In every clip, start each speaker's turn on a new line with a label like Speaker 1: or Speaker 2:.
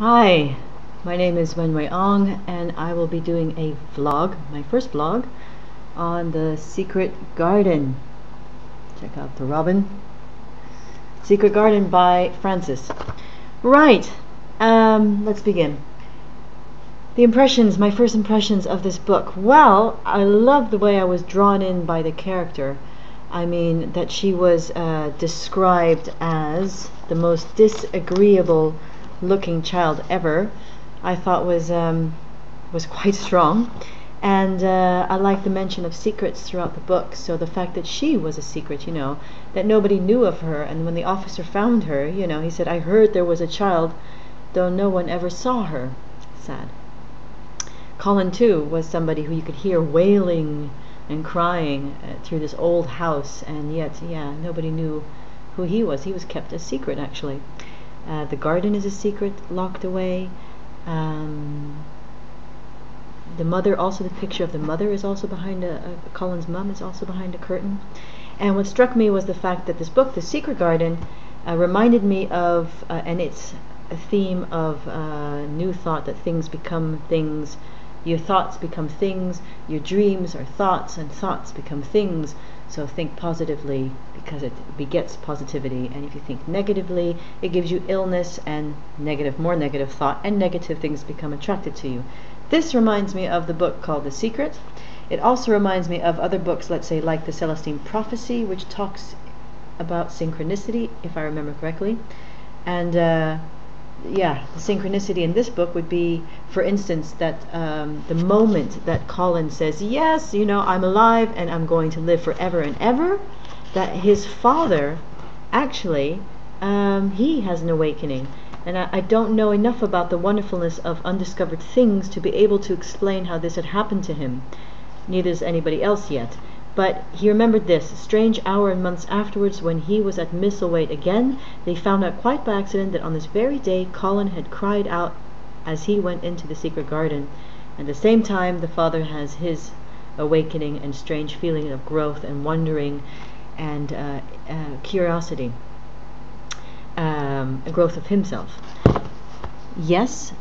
Speaker 1: Hi, my name is Wenwei Ong, and I will be doing a vlog, my first vlog, on The Secret Garden. Check out the robin. Secret Garden by Frances. Right, let's begin. The impressions, my first impressions of this book. Well, I love the way I was drawn in by the character. I mean, that she was described as the most disagreeable looking child ever, I thought was quite strong. And I like the mention of secrets throughout the book. So the fact that she was a secret, that nobody knew of her, and when the officer found her, he said, "I heard there was a child, though no one ever saw her." Sad. Colin too was somebody who you could hear wailing and crying through this old house, and yet, nobody knew who he was. He was kept a secret, actually. The garden is a secret, locked away. The mother, also the picture of the mother is also behind Colin's mum is also behind a curtain. And what struck me was the fact that this book, The Secret Garden, reminded me of, and it's a theme of New Thought, that things become things. Your thoughts become things, your dreams are thoughts, and thoughts become things. So think positively, because it begets positivity, and if you think negatively, it gives you illness and more negative thought, and negative things become attracted to you. This reminds me of the book called The Secret. It also reminds me of other books, let's say like The Celestine Prophecy, which talks about synchronicity, if I remember correctly. And the synchronicity in this book would be, for instance, that the moment that Colin says, "Yes, I'm alive and I'm going to live forever and ever," that his father actually, he has an awakening. And I don't know enough about the wonderfulness of undiscovered things to be able to explain how this had happened to him. Neither does anybody else yet. But he remembered this strange hour and months afterwards, when he was at Misselwaite again, they found out quite by accident that on this very day Colin had cried out as he went into the secret garden. At the same time, the father has his awakening and strange feeling of growth and wondering and curiosity, a growth of himself. Yes,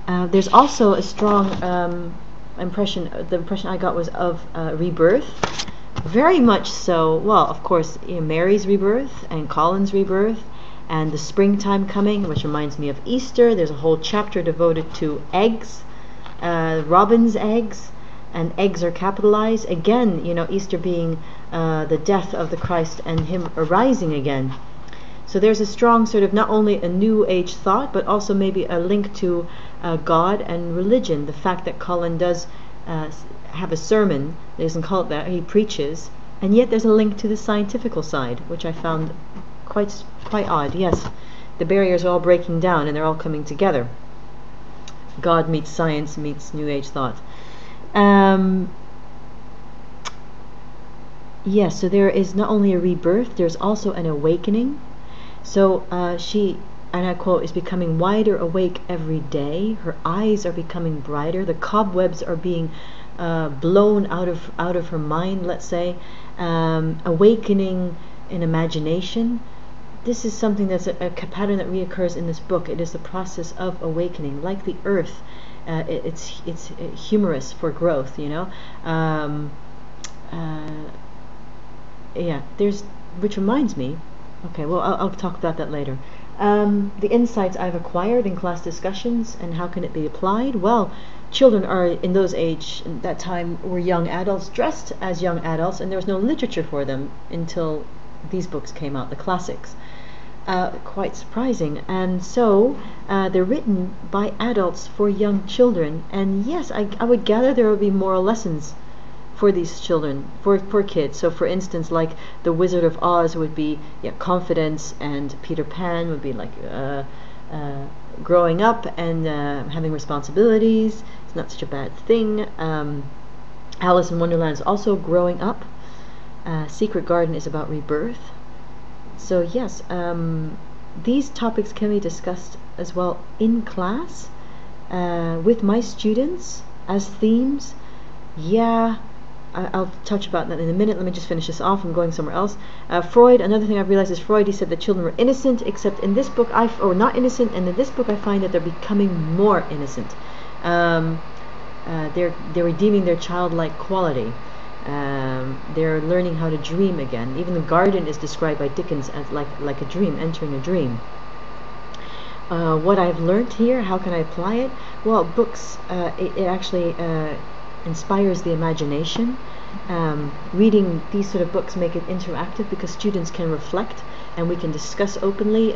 Speaker 1: there's also a strong impression. The impression I got was of rebirth. Very much so. Well, of course, Mary's rebirth and Colin's rebirth, and the springtime coming, which reminds me of Easter. There's a whole chapter devoted to eggs, robin's eggs, and eggs are capitalized. Again, Easter being the death of the Christ and him arising again. So there's a strong sort of not only a new age thought, but also maybe a link to God and religion. The fact that Colin does have a sermon, he doesn't call it that, he preaches, and yet there's a link to the scientifical side, which I found quite odd. Yes, the barriers are all breaking down and they're all coming together. God meets science meets new age thought. Yes, so there is not only a rebirth, there's also an awakening. So she, and I quote, is becoming wider awake every day. Her eyes are becoming brighter. The cobwebs are being blown out of her mind, let's say. Awakening in imagination. This is something that's a pattern that reoccurs in this book. It is the process of awakening, like the earth. It's humorous for growth, there's, which reminds me. Okay, well, I'll talk about that later. The insights I've acquired in class discussions, and how can it be applied? Well, children are, in those age, that time, were young adults dressed as young adults, and there was no literature for them until these books came out, the classics. Quite surprising. And so they're written by adults for young children, and yes, I would gather there would be moral lessons for these children, for kids. So for instance, like the Wizard of Oz would be confidence, and Peter Pan would be like growing up and having responsibilities. It's not such a bad thing. Alice in Wonderland is also growing up. Secret Garden is about rebirth. So yes, these topics can be discussed as well in class with my students as themes. Yeah, I'll touch about that in a minute. Let me just finish this off. I'm going somewhere else. Freud, another thing I've realized is Freud, he said that children were innocent, except in this book, or not innocent, and in this book I find that they're becoming more innocent. They're redeeming their childlike quality. They're learning how to dream again. Even the garden is described by Dickens as like a dream, entering a dream. What I've learned here, how can I apply it? Well, books, it actually inspires the imagination. Reading these sort of books make it interactive because students can reflect and we can discuss openly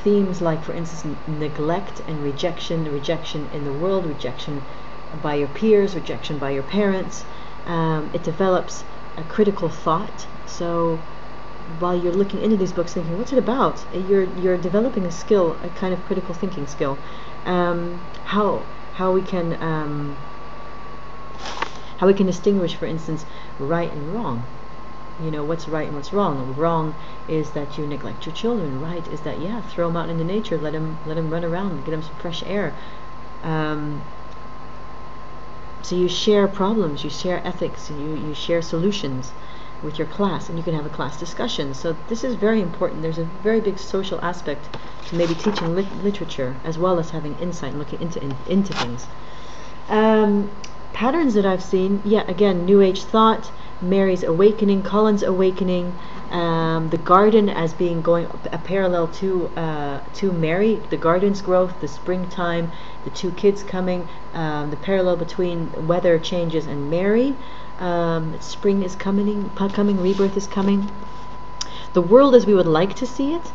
Speaker 1: themes like, for instance, neglect and rejection in the world, rejection by your peers, rejection by your parents. It develops a critical thought. So while you're looking into these books thinking, what's it about? You're developing a skill, a kind of critical thinking skill. How we can distinguish, for instance, right and wrong. You know, what's right and what's wrong. Wrong is that you neglect your children. Right is that, yeah, throw them out into nature, let them run around, get them some fresh air. So you share problems, you share ethics, you share solutions with your class, and you can have a class discussion. So this is very important. There's a very big social aspect to maybe teaching literature as well as having insight and looking into things. Patterns that I've seen, yeah, again, New Age thought, Mary's awakening, Colin's awakening, the garden as being going a parallel to Mary, the garden's growth, the springtime, the two kids coming, the parallel between weather changes and Mary. Spring is coming, rebirth is coming. The world as we would like to see it,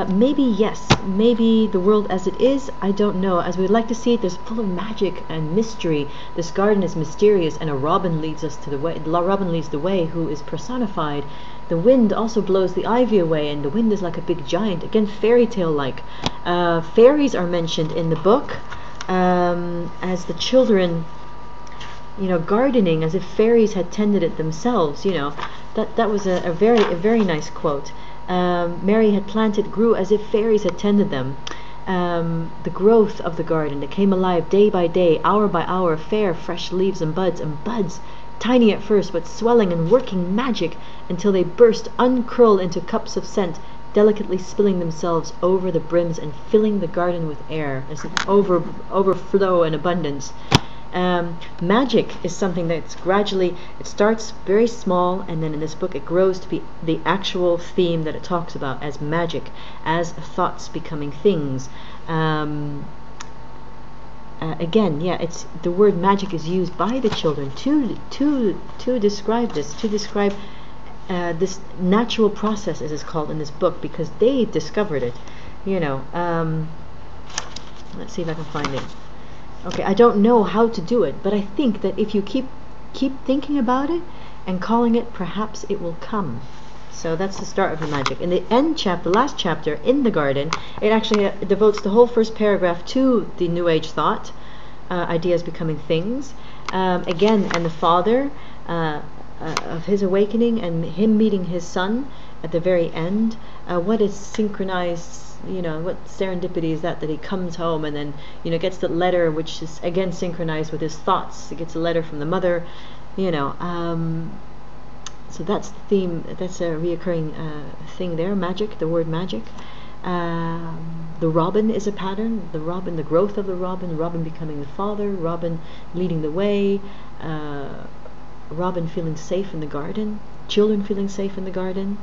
Speaker 1: maybe yes, maybe the world as it is, I don't know. As we'd like to see it, there's full of magic and mystery. This garden is mysterious, and a robin leads us to the way. Robin leads the way, who is personified. The wind also blows the ivy away, and the wind is like a big giant. Again, fairy tale like. Fairies are mentioned in the book as the children, you know, gardening as if fairies had tended it themselves. You know, that was a very nice quote. Mary had planted, grew as if fairies had tended them. The growth of the garden, it came alive day by day, hour by hour, fair, fresh leaves and buds, tiny at first, but swelling and working magic until they burst, uncurled into cups of scent, delicately spilling themselves over the brims and filling the garden with air. There's an overflow and abundance. Magic is something that's gradually, it starts very small, and then in this book it grows to be the actual theme that it talks about as magic, as thoughts becoming things. Again, yeah, it's the word magic is used by the children to describe this, this natural process, as it's called in this book, because they discovered it. You know, let's see if I can find it. Okay, I don't know how to do it, but I think that if you keep thinking about it and calling it, perhaps it will come. So that's the start of the magic. In the end chapter, the last chapter, in the garden, it actually devotes the whole first paragraph to the New Age thought, ideas becoming things. Again, and the father of his awakening and him meeting his son at the very end. What is synchronized? You know, what serendipity is that he comes home and then, you know, gets the letter, which is again synchronized with his thoughts. He gets a letter from the mother, you know. So that's the theme. That's a reoccurring thing there. Magic, the word magic. The robin is a pattern. The robin, the growth of the robin becoming the father, robin leading the way, robin feeling safe in the garden, children feeling safe in the garden.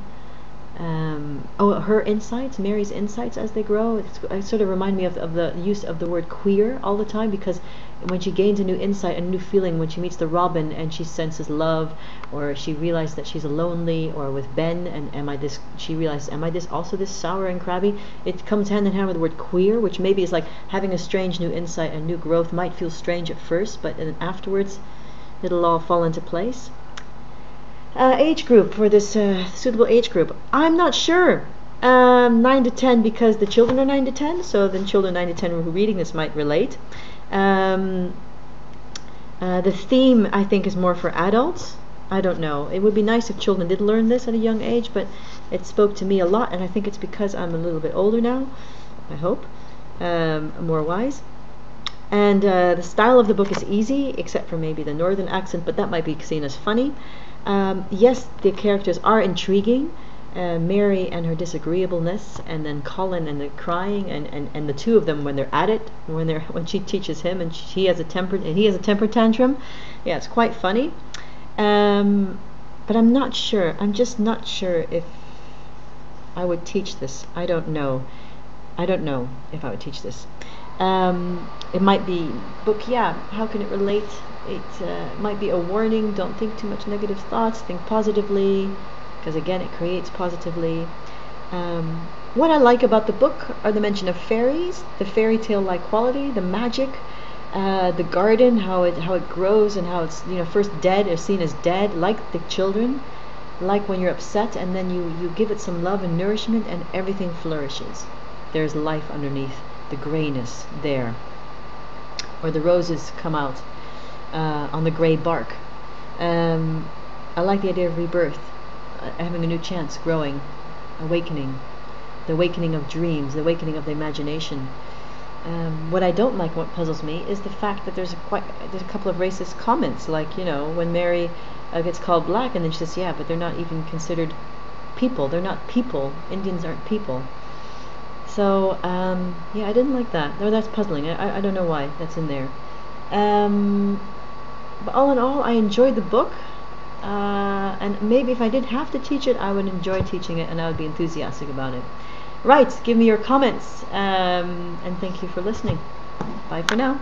Speaker 1: Her insights, Mary's insights as they grow. It sort of remind me of the use of the word queer all the time, because when she gains a new insight, a new feeling, when she meets the robin and she senses love, or she realizes that she's lonely, or with Ben, and she realizes, am I this also this sour and crabby? It comes hand in hand with the word queer, which maybe is like having a strange new insight, a new growth. Might feel strange at first, but then afterwards it'll all fall into place. Age group for this suitable age group, I'm not sure. 9 to 10, because the children are 9 to 10, so then children 9 to 10 who are reading this might relate. The theme, I think, is more for adults. I don't know. It would be nice if children did learn this at a young age, but it spoke to me a lot, and I think it's because I'm a little bit older now, I hope, more wise. And the style of the book is easy, except for maybe the northern accent, but that might be seen as funny. Yes, the characters are intriguing. Mary and her disagreeableness, and then Colin and the crying, and the two of them when they're at it, when she teaches him and he has a temper tantrum. Yeah, it's quite funny. But I'm not sure. I'm just not sure if I would teach this. I don't know. I don't know if I would teach this. It might be book. Yeah. How can it relate? It might be a warning. Don't think too much negative thoughts. Think positively, because again, it creates positively. What I like about the book are the mention of fairies, the fairy tale-like quality, the magic, the garden, how it grows, and how it's first dead or seen as dead, like the children, like when you're upset, and then you give it some love and nourishment, and everything flourishes. There's life underneath the grayness there, or the roses come out on the gray bark. I like the idea of rebirth, having a new chance, growing, awakening, the awakening of dreams, the awakening of the imagination. What I don't like, what puzzles me, is the fact that there's a couple of racist comments, like when Mary gets called black, and then she says, yeah, but they're not even considered people. They're not people. Indians aren't people. So yeah, I didn't like that. No, that's puzzling. I don't know why that's in there. But all in all, I enjoyed the book. And maybe if I did have to teach it, I would enjoy teaching it, and I would be enthusiastic about it. Right, give me your comments, and thank you for listening. Bye for now.